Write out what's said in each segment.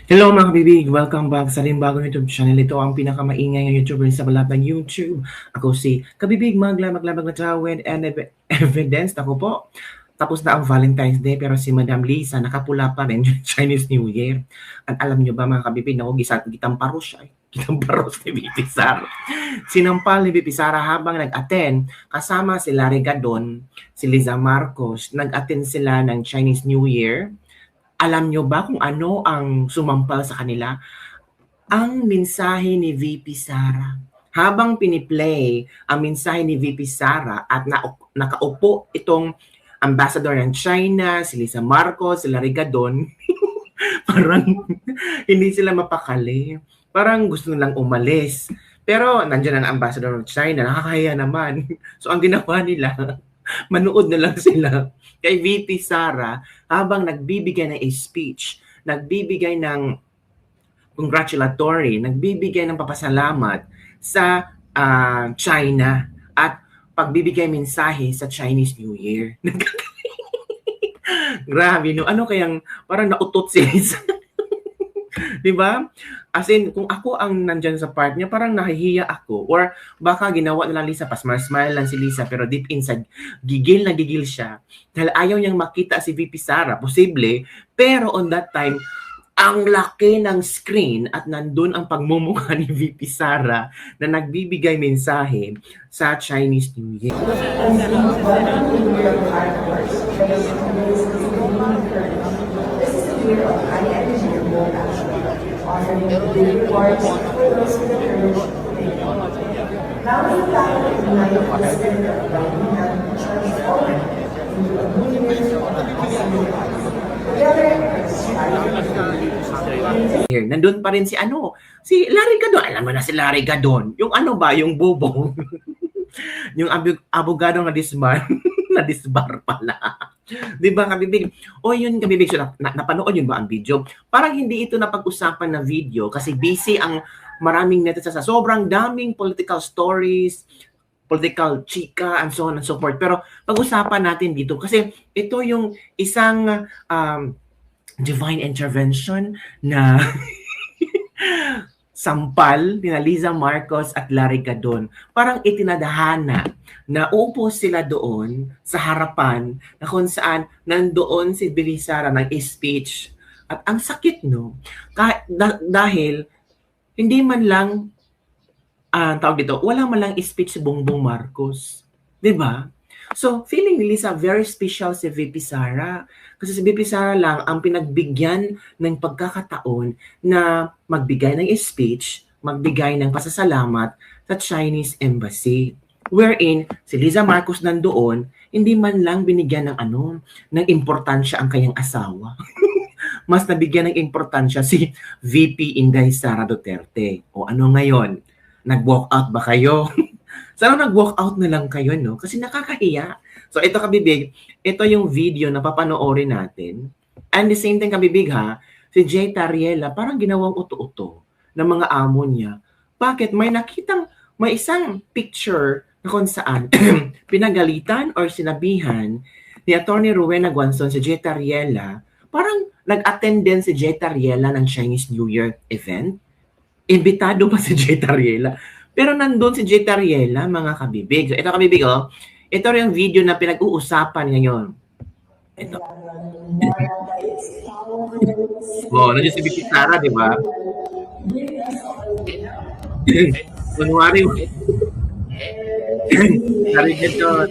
Hello mga kabibig! Welcome back sa rin bagong YouTube channel. Ito ang pinakamaingay ng YouTuber sa balat ng YouTube. Ako si Kabibig Maglabag na tawid and evidence. Ako po, tapos na ang Valentine's Day pero si Madam Lisa nakapula pa rin yung Chinese New Year. At alam nyo ba mga kabibig, ako gitamparo siya. Gitamparos ni Bibi Sara. Sinampal ni Bibi Sara habang nag-attend kasama si Larry Gadon, si Liza Marcos. Nag-attend sila ng Chinese New Year. Alam nyo ba kung ano ang sumampal sa kanila? Ang mensahe ni VP Sara. Habang piniplay ang mensahe ni VP Sara at nakaupo itong ambassador ng China, si Lisa Marcos, si Larry Gadon, parang hindi sila mapakali. Parang gusto nilang umalis. Pero nandiyan ang ambassador ng China, nakakahiya naman. So ang ginawa nila, manood na lang sila kay VP Sara habang nagbibigay ng speech, nagbibigay ng congratulatory, nagbibigay ng papasalamat sa China at pagbibigay mensahe sa Chinese New Year. Grabe, no? Ano kayang parang nautot si Lisa? Di ba? As in, kung ako ang nandyan sa part niya, parang nahihiya ako. Or baka ginawa na lang Lisa, smile lang si Lisa, pero deep inside, gigil na gigil siya. Dahil ayaw niyang makita si VP Sara, posible. Pero on that time, ang laki ng screen at nandun ang pagmumukha ni VP Sara na nagbibigay mensahe sa Chinese New Year. Nandun pa rin si Larry Gadon. Alam mo na si Larry Gadon. Yung yung bubong. Yung abogado na disbar. Na disbar pala. Di ba kabibig? O yun kabibig. So, napanood yun ba ang video? Parang hindi ito napag-usapan na video kasi busy ang maraming netizens sa sobrang daming political stories, political chika, and so on and so forth. Pero pag-usapan natin dito kasi ito yung isang divine intervention na sampal ni Liza Marcos at Larry Gadon. Parang itinadhana na upo sila doon sa harapan na kung saan nandoon si Bibi Sara ng speech. At ang sakit, no? Dahil hindi man lang tawag dito, wala man lang speech si Bongbong Marcos. 'Di ba? So, feeling ni Lisa very special si VP Sara. Kasi si VP Sara lang ang pinagbigyan ng pagkakataon na magbigay ng speech, magbigay ng pasasalamat sa Chinese Embassy. Wherein, si Liza Marcos nandoon, hindi man lang binigyan ng ng importansya ang kanyang asawa. Mas nabigyan ng importansya si VP Inday Sara Duterte. O ano ngayon? Nag-walk out ba kayo? Sana nag-walk out na lang kayo, no? Kasi nakakahiya. So ito kabibig, ito yung video na papanoorin natin. And the same thing kabibig ha, si Jay Tariela parang ginawang uto-uto ng mga amo niya. Bakit? May isang picture na kung saan pinagalitan or sinabihan ni Atty. Rowena Guanzon si Jay Tariela, parang nag-attend din si Jay Tariela ng Chinese New Year event. Imbitado pa si Jay Tariela. Pero nandun si Jay Tariela, mga kabibig. So, ito kabibig, ito rin yung video na pinag-uusapan ngayon. Ito. Nandiyan si Bibi Sara, di ba? Kunwari, Larry Gadon.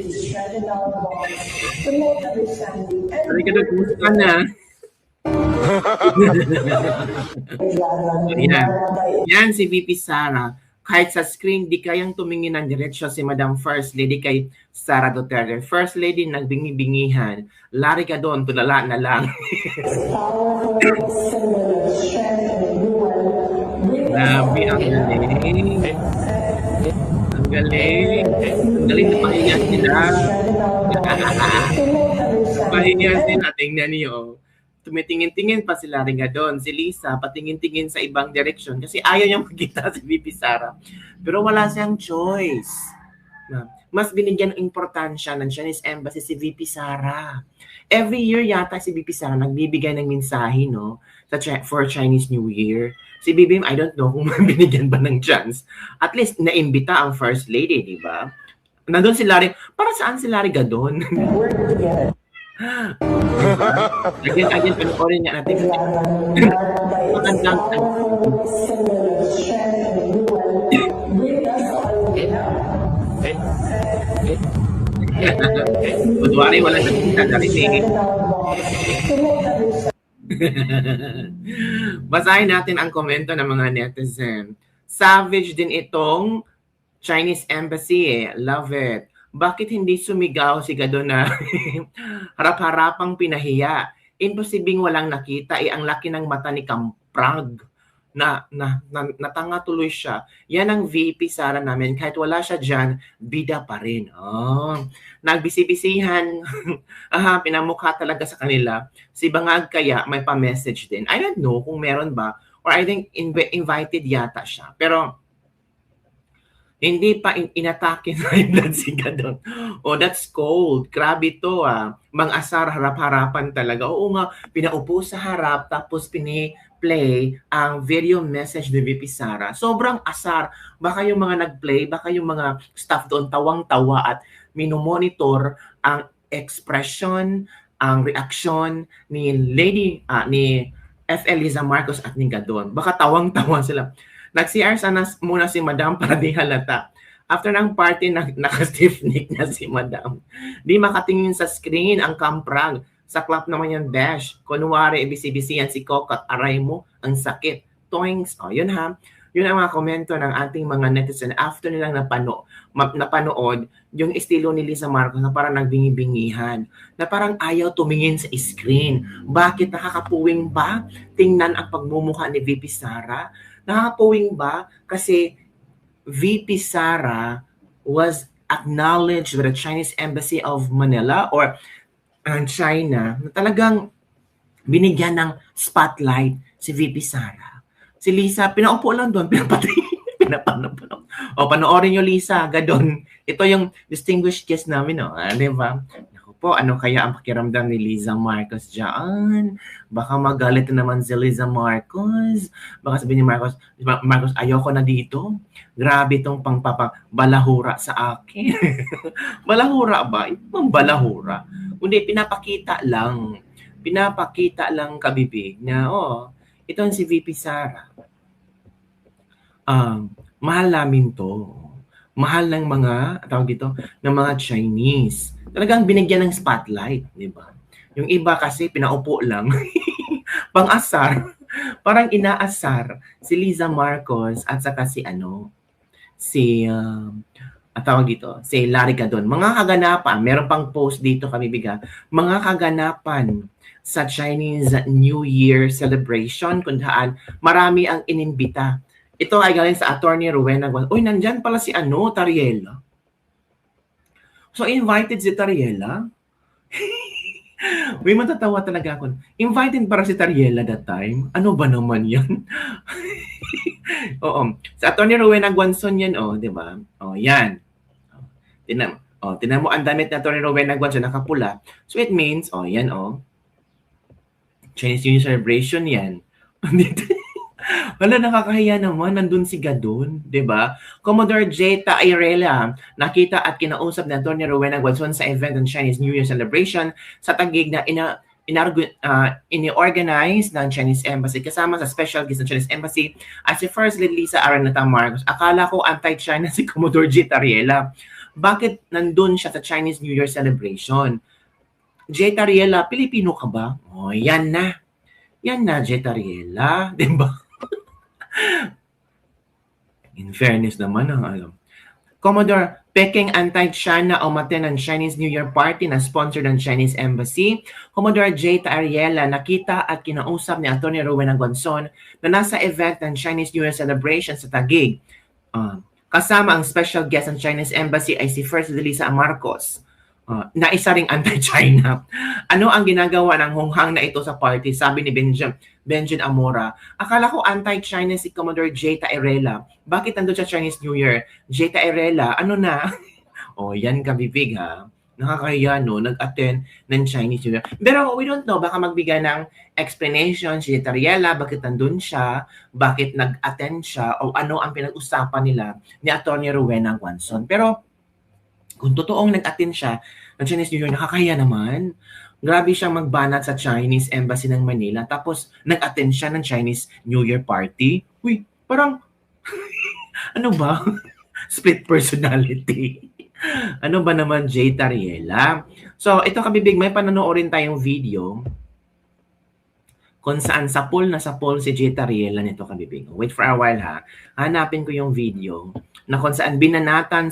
Larry Gadon, kumusta ka na? Yan si VP Sara. Kahit sa screen, di kayang tumingin ng diretsyo si Madam First Lady kay Sara Duterte. First Lady nagbingi-bingihan. Larry Gadon, tulala na lang. Grabe, ang galing. Ang galing. Ang galing na pahinga sila. Pahinga sila. Tingnan niyo. Tumitingin-tingin pa si Larry Gadon, si Lisa, patingin-tingin sa ibang direksyon kasi ayaw niyang magkita si VP Sara. Pero wala siyang choice. Mas binigyan ng importansya ng Chinese Embassy si VP Sara. Every year yata si VP Sara nagbibigay ng mensahe, no? for Chinese New Year. Si Bibim, I don't know kung binigyan ba ng chance. At least, naimbita ang First Lady, di ba? Nandun si Larry. Para saan si Larry Gadon? Again, panoorin niya natin. Magandang kunwari, wala na narinig. Basahin natin ang komento ng mga netizen. Savage din itong Chinese Embassy. Love it. Bakit hindi sumigaw si Gadon na harap-harapang pinahiya? Imposibleng walang nakita. Ang laki ng mata ni Kamprag. Natanga tuloy siya. Yan ang VP Sara namin. Kahit wala siya dyan, bida pa rin. Nagbisi-bisihan. Pinamukha talaga sa kanila. Si Bangag kaya may pa-message din. I don't know kung meron ba. Or I think invited yata siya. Pero hindi pa inatake na blood si Gadon. That's cold. Grabe to Mang-asar, harap-harapan talaga. Oo nga, pinaupo sa harap tapos play ang video message ni VP Sara. Sobrang asar. Baka yung mga nag-play, baka yung mga staff doon tawang-tawa at minomonitor ang expression, ang reaction ni ni FL Liza Marcos at ni Gadon. Baka tawang-tawa sila. Nag-CR sana muna si Madam para di halata. After ng party, naka-stiff neck na si Madam. Di makatingin sa screen ang Kamprag. Sa club naman yan, Besh. Kunwari, ibisi-bisi yan si Kokot. Aray mo, ang sakit. Toings. Yun ha. Yun ang mga komento ng ating mga netizen after nilang napanood yung estilo ni Liza Marcos na parang nagbingi-bingihan. Na parang ayaw tumingin sa screen. Bakit nakakapuwing ba? Tingnan ang pagmumukha ni VP Sara. Nakakapuwing ba? Kasi VP Sara was acknowledged by the Chinese Embassy of Manila or China na talagang binigyan ng spotlight si VP Sara. Si Liza, pinaupo lang doon, pinapanood. Panoorin nyo Liza, Gadon. Ito yung distinguished guest namin, di ba? Po, ano kaya ang pakiramdam ni Liza Marcos dyan? Baka magalit na naman si Liza Marcos. Baka sabihin ni Marcos, ayoko na dito. Grabe itong balahura sa akin. Balahura ba? Ibang balahura. Kundi pinapakita lang. Pinapakita lang kabibig na, ito si VP Sara. Mahal namin to. Mahal ng mga, ng mga Chinese. Talagang binigyan ng spotlight, di ba? Yung iba kasi pinaupo lang. Pang-asar. Parang inaasar si Liza Marcos at saka si si Larry Gadon. Mga kaganapan, meron pang post dito kami mga kaganapan sa Chinese New Year celebration kung saan marami ang inimbita. Ito ay galing sa Attorney Rowena. Uy, nandyan pala si Tariela. So, invited si Tariela. Uy, matatawa talaga ako. Invited para si Tariela that time. Ano ba naman yan? Oo. Sa Attorney Rowena Guanzon yan, di ba? Yan. Tinan mo, ang damit na Attorney Rowena Guanzon, nakapula. So, it means, yan, Chinese New Year celebration yan. Wala, nakakahiya naman. Nandun si Gadon, di ba? Commodore Jeta Ayrela, nakita at kinausap ni Atty. Rowena Guanzon sa event ng Chinese New Year celebration sa Taguig na ini-organize ng Chinese Embassy. Kasama sa special guest ng Chinese Embassy at si First Lady Liza Araneta Marcos. Akala ko anti-China si Commodore Jeta Ayrela. Bakit nandun siya sa Chinese New Year celebration? Jeta Ayrela, Pilipino ka ba? Yan na. Yan na, Jeta Ayrela. Di ba? In fairness naman, Commodore, peking anti-China umattend ng Chinese New Year party na sponsored ng Chinese Embassy. Commodore Jeta Ayrela nakita at kinausap ni Atty. Rowena Guanzon na nasa event ng Chinese New Year celebration sa Taguig. Kasama ang special guest ng Chinese Embassy ay si First Lady Liza Marcos. Na isa ring anti-China. Ano ang ginagawa ng hunghang na ito sa party? Sabi ni Benjen Amora. Akala ko anti-China si Commodore Jeta Ayrela. Bakit nandun sa Chinese New Year? Jeta Ayrela, ano na? Yan kabibig ha. Nakakahiya, no? Nag-attend ng Chinese New Year. Pero we don't know, baka magbigay ng explanation si Tariela, bakit nandun siya, bakit nag-attend siya, o ano ang pinag-usapan nila ni Atty. Rowena Guanzon. Pero kung totoong nag-attend siya ng Chinese New Year, nakakahiya naman. Grabe siyang magbanat sa Chinese Embassy ng Manila, tapos nag-attend siya ng Chinese New Year party. Uy, parang, ano ba? Split personality. Ano ba naman, Jay Tariela? So, ito kabibig, may panonoorin tayong video kung saan sapol si Jay Tariela nito kabibig. Wait for a while ha. Hanapin ko yung video na kung saan binanatan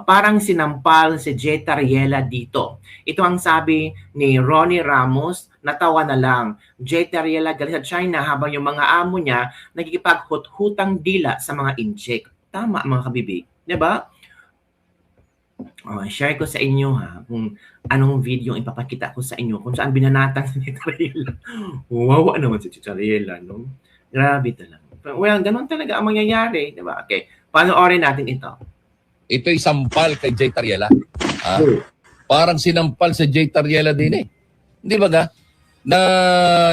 parang sinampal si Jay Tariela dito. Ito ang sabi ni Ronnie Ramos, natawa na lang. Jay Tariela galing sa China habang yung mga amo niya nagikipaghut-hutang dila sa mga incheck. Tama mga kabibig. Diba? Share ko sa inyo ha kung anong video ang ipapakita ko sa inyo kung saan binanatan si Tariela. Wawa naman si Tariela, no? Grabe talaga. Well, ganun talaga ang mangyayari, di ba? Okay, panoorin natin ito. Ito'y sampal kay Jay Tariela. Parang sinampal si Jay Tariela din eh. Hindi ba ga? Na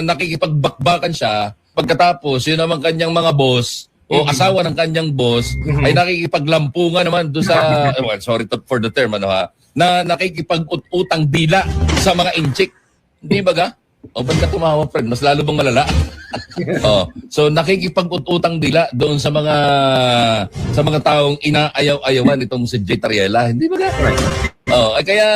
nakikipagbakbakan siya, pagkatapos yun naman kanyang mga boss, o asawa ng kanyang boss ay nakikipaglampungan naman doon sa well, sorry for the term na nakikipag-utang dila sa mga inchik. Hindi ba ga? O ba't ka tumawa, friend? Mas lalo bang malala? So nakikipag-utang dila doon sa mga taong inaayaw-ayawan itong si Jay Tariela. Hindi ba ga? Ay kaya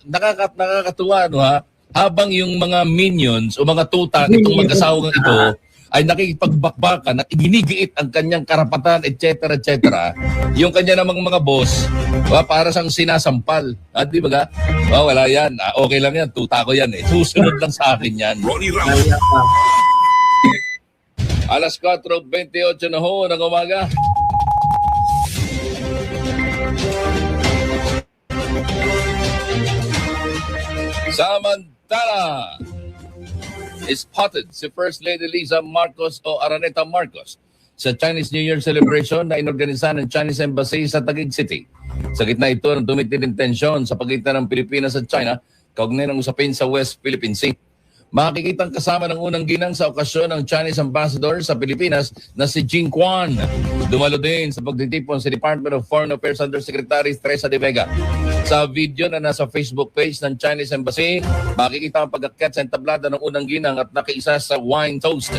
nakakatuwa habang yung mga minions o mga tuta nitong mag-asawang ito ay nakikipagbakbakan at ginigiit ang kanyang karapatan, etc., etc. Yung kanya namang mga boss, para siyang sinasampal. Di ba ga? Wala yan. Okay lang yan. Tuta ko yan eh. Susunod lang sa akin yan. Alas 4:28 na ho ng umaga. Samantala, spotted si First Lady Liza Marcos o Araneta Marcos sa Chinese New Year celebration na inorganisa ng Chinese Embassy sa Taguig City. Sa gitna ito ng tumitinding tensyon sa pagitan ng Pilipinas at China, kaugnay ng usapin sa West Philippine Sea. Makikitang kasama ng unang ginang sa okasyon ng Chinese Ambassador sa Pilipinas na si Jing Quan. Dumalo din sa pagtitipon sa Department of Foreign Affairs Undersecretary Teresa de Vega. Sa video na nasa Facebook page ng Chinese Embassy, makikita ang pag-akyat sa entablada ng unang ginang at nakiisa sa wine toast.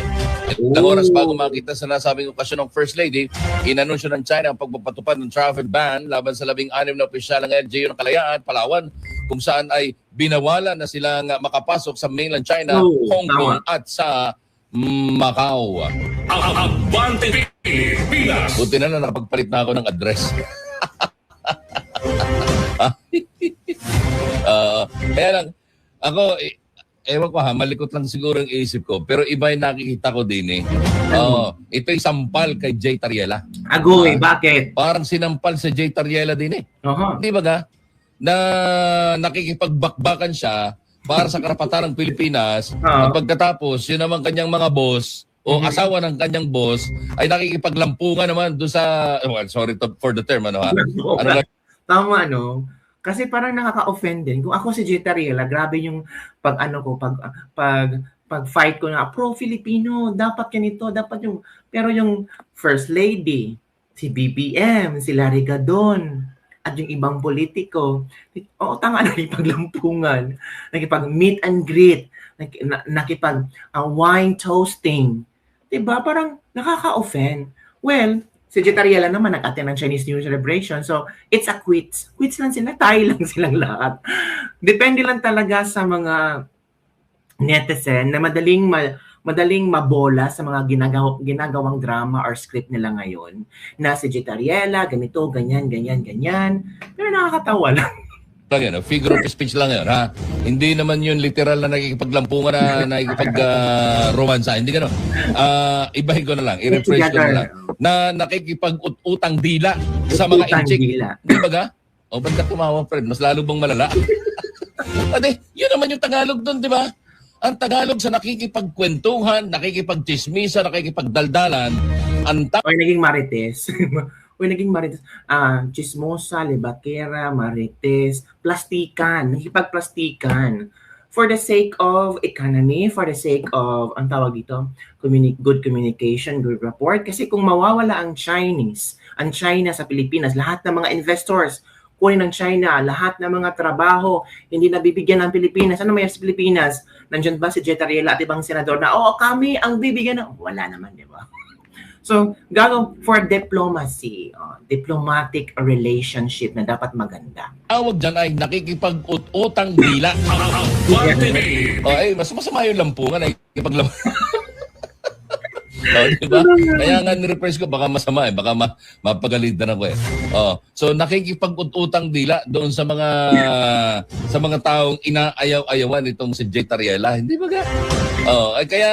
Ilang oras bago makita sa nasabing okasyon ng First Lady, inanunsyo ng China ang pagpapatupad ng travel ban laban sa 16 na opisyal ng LGU ng Kalayaan, Palawan, kung saan ay binawalan na silang makapasok sa mainland China, Hong Kong at sa Macau. Buti na nakapagpalit na ako ng address. Kaya lang, ako, ewan ko malikot lang siguro ang isip ko, pero iba yung nakikita ko din eh. Ito'y sampal kay Jay Tariela. Agoy, bakit? Parang sinampal si Jay Tariela din eh. Di ba ga? Na nakikipagbakbakan siya para sa karapatan ng Pilipinas at pagkatapos yun naman kanyang mga boss o asawa ng kanyang boss ay nakikipaglampungan naman doon sa well, sorry for the term Tama no? Kasi parang nakaka-offend din. Kung ako si Jay Tariela, grabe yung pag fight ko na pro-Filipino, dapat ganito, dapat yung pero yung First Lady, si BBM, si Larry Gadon, at yung ibang politiko, tanga na nakipaglampungan, nakipag-meet and greet, nakipag-wine toasting. Diba? Parang nakaka-offend. Well, si Jay Tariela naman nag-attend ng Chinese New Year celebration. So, it's a quits. Quits lang sila. Tayo lang silang lahat. Depende lang talaga sa mga netizen na madaling mabola sa mga ginagawang drama or script nila ngayon na si Jay Tariela, ganito, ganyan. Pero nakakatawa lang. Figure of speech lang yun, ha? Hindi naman yun literal na nakikipaglampungan na nakikipag-romansa. Hindi gano'n. Ibahin ko na lang, i-refresh ko na lang. Na nakikipag-utang dila sa mga inchik. Di ba ga? Ba't ka tumawa, friend? Mas lalo bang malala? Ate, yun naman yung Tagalog doon, di ba? Ang Tagalog sa nakikipagkwentuhan, nakikipagchismisa, nakikipagdaldalan, Or naging marites. Kung naging marites, chismosa, libakera, marites, plastikan, nakipagplastikan. For the sake of economy, for the sake of, ang tawag dito, good communication, good rapport. Kasi kung mawawala ang China sa Pilipinas, lahat ng mga investors, kunin ng China, lahat ng mga trabaho, hindi nabibigyan ng Pilipinas. Ano mayroon sa Pilipinas? Nandiyan ba si Jeta Riela at ibang senador na, kami ang bibigyan ng... Wala naman, di ba? So, for diplomacy, diplomatic relationship na dapat maganda. Tawag dyan ay nakikipag-utang dila. Mas masama yung lampungan, nakikipaglampungan. Diba? Kaya nga ni-repress ko, baka masama baka mapagalitan ako So nakikipag-utang dila doon sa mga taong inaayaw-ayawan itong si Jeta Riela. Hindi ba ga? Kaya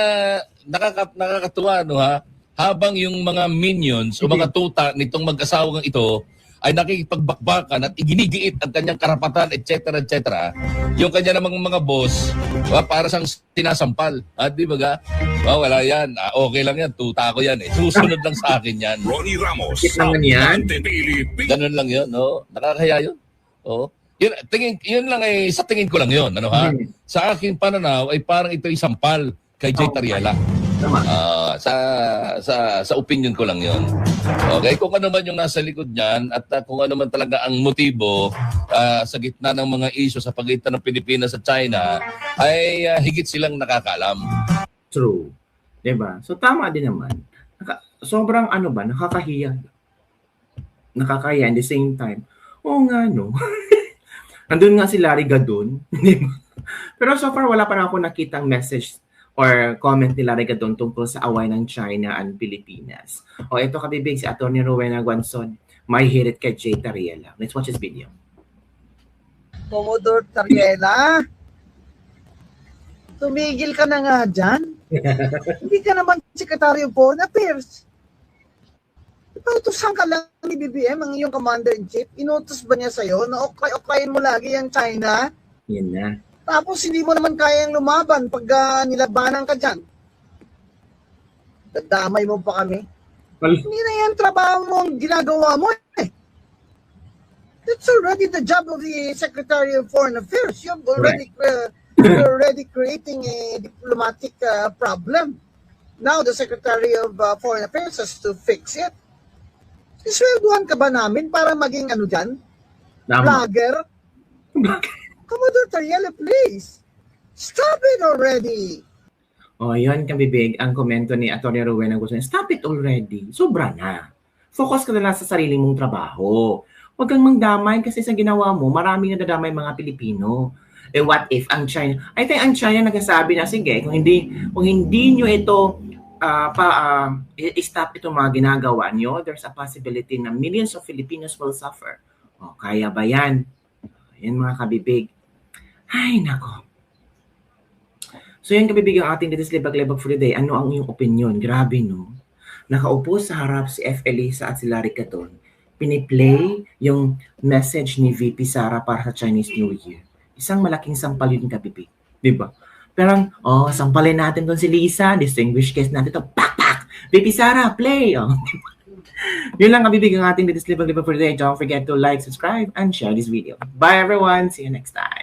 nakakatuwa habang yung mga minions o mga tuta nitong mag-asawang ito ay nakikipagbakbakan at iginigiit ang kanyang karapatan, etc., etc., yung kanya namang mga boss, para siyang tinasampal. Di ba ga? Wala yan. Okay lang yan. Tuta ko yan. Susunod lang sa akin yan. Ronnie Ramos. Naman yan. Ganun lang yun. Nakakaya yun. Yun lang sa tingin ko lang yun. Sa aking pananaw ay parang ito'y sampal kay Jeta Riela. Sa opinion ko lang yon. Okay, kung ano man yung nasa likod niyan at kung ano man talaga ang motibo sa gitna ng mga issue sa pagitan ng Pilipinas at China ay higit silang nakakaalam. True. 'Di ba? So tama din naman. Sobrang nakakahiya. Nakakahiya at the same time. Oo nga no. Nandun nga si Larry Gadon. Pero so far wala pa na ako nakitang message or comment nila doon tungkol sa away ng China and Pilipinas. Ito kabibig si Atty. Rowena Guanzon. May hirit kay Jeta Riela. Let's watch this video. Commodore Tariela, tumigil ka na nga dyan. Hindi ka naman Secretary of Foreign Affairs. Inutusan ka lang ni BBM, ang iyong Commander-in-Chief. Inutos ba niya sa'yo na okayin mo lagi ang China? Yan na. Tapos hindi mo naman kayang lumaban pag nilabanan ka dyan. Dadamay mo pa kami. Hindi na yan trabaho mo ang ginagawa mo eh. That's already the job of the Secretary of Foreign Affairs. You're already creating a diplomatic problem. Now the Secretary of Foreign Affairs has to fix it. Iswelduhan ka ba namin para maging dyan? Vlogger? Commodore Tariela, please. Stop it already. Yun kabibig ang komento ni Atty. Rowena Guanzon. Stop it already. Sobra na. Focus ka na lang sa sarili mong trabaho. Huwag kang mangdamay kasi sa ginawa mo, maraming nadadamay mga Pilipino. What if ang China? I think ang China nagsasabi na, sige, kung hindi nyo ito stop itong mga ginagawa nyo, there's a possibility na millions of Filipinos will suffer. Kaya ba yan? Yan mga kabibig. Ay, nako. So yan kabibig ang ating Ditis Libag-Libag for the day. Ano ang iyong opinion? Grabe, no? Nakaupo sa harap si F. Elisa at si Larry Gadon. Piniplay yung message ni VP Sara para sa Chinese New Year. Isang malaking sampal yun kabibig. Diba? Pero, sampalin natin doon si Lisa. Distinguished guest natin ito. Pak! VP Sara, play! Yun lang kabibig ang ating Ditis Libag-Libag for the day. Don't forget to like, subscribe, and share this video. Bye everyone! See you next time!